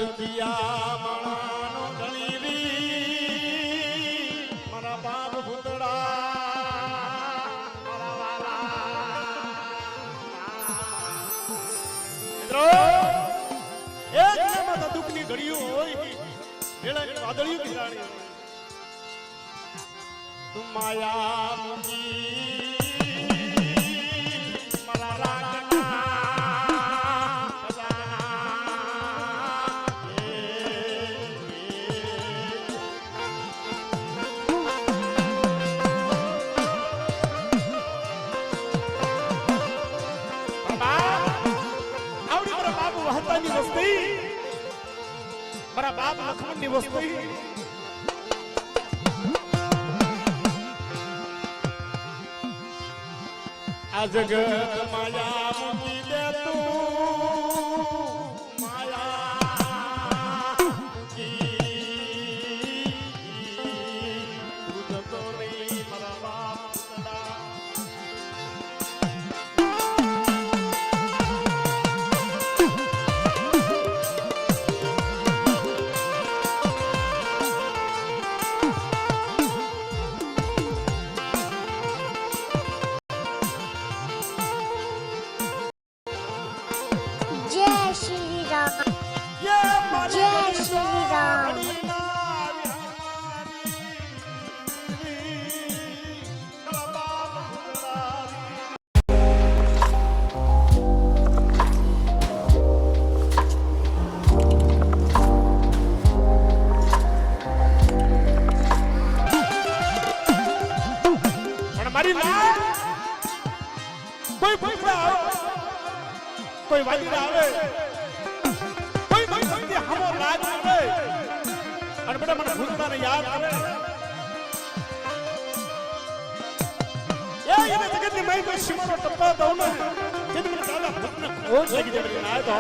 દિયા માણાનો ધણી રી મારા બાપ ભૂતડા મારા વાલા એક માતા દુઃખની ઘડીઓ હોય વેળાની વાદળિયું ઘેરાણી તું માયા મુજી મારા રાગના મારા બાપ લક્ષ્મણની વસ્તી આ જગત માયા મૂકી દે તું માયા મૂકી તું જતો નહીં મારા બાપ કોઈ વાદી આવે કોઈ ભક્તિ હમો રાજ આવે અને બેટા મને ભૂતડાને યાદ આવે એ એને જગતની મય કોઈ સીમાનો ટપ્પા દઉં ને જે મને દાદા ભૂતને ખોજ લાગી જાય ના તો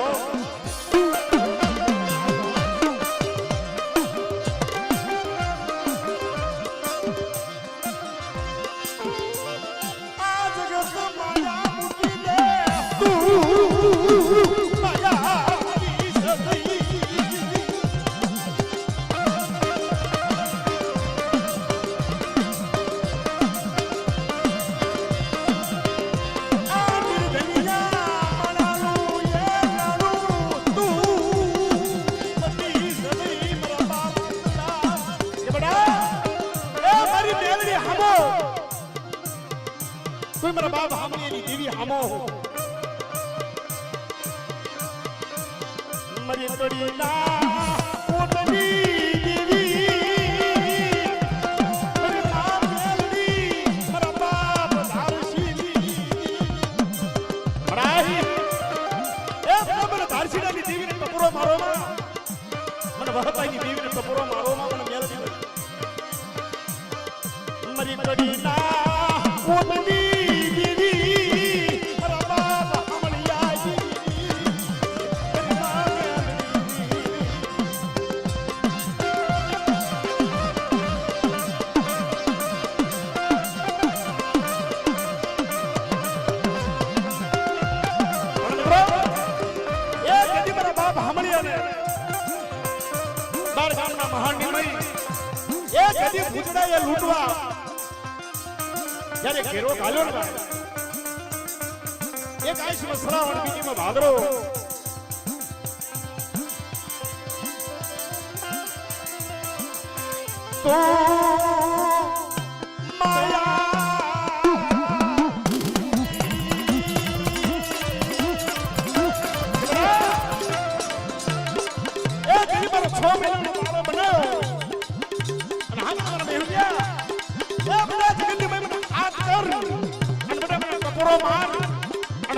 મારા બાપ હામણીની દેવી હામો મરી તોડી ના કોટની દેવી મારી બાપ મેલડી મારા બાપ ધારસીની મરાહી એ મને ધારસીની દેવીને ટપરો મારો માં મને વહતાઈની દેવીને ટપરો મારો માં મને મેલડી મરી તોડી ના કોટની લૂટવા જ્યારે ઘેરો ઘાલ્યો ને એક આઈસમાં શ્રાવણ બીજીમાં ભાદરો તો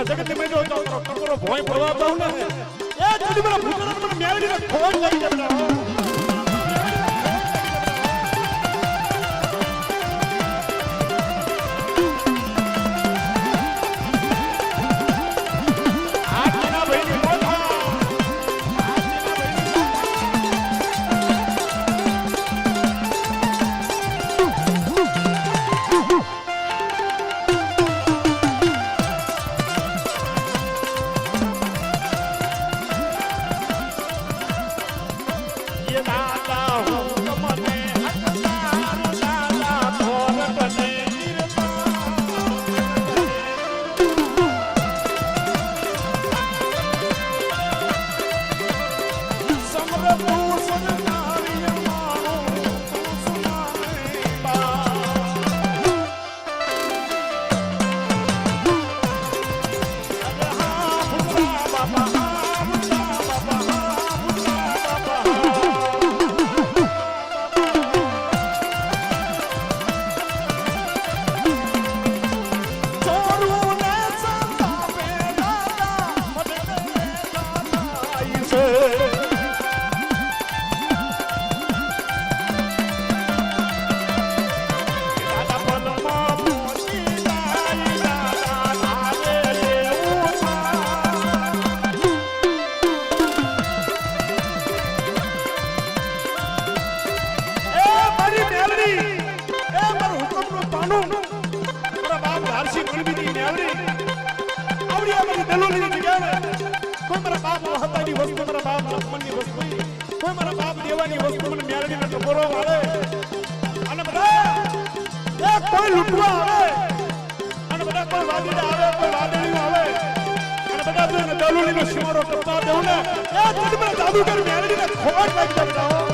જગતની મેં જોઈ તો ટકોરો ભોય પડવા દઉં ને એ જલ્દી મને ભૂતને મને મેળવીને ખોજ લઈ જતા દલોલીની જગ્યાએ કોઈ મારા બાપ હતાની વસ્તુ મારા બાપ લક્ષ્મણની વસ્તુ કોઈ મારા બાપ દેવાની વસ્તુ મને મેળવીને ટપોરો મારે અને બધા એક કોઈ લૂંટવા આવે અને બધા કોઈ વાદળે આવે કોઈ વાદળીઓ આવે અને બધા જો દલોલીનો શિમારો ટપવા દેવું ને એ તમને જાદુગર મેળવીને ખોટ લાગી જાય.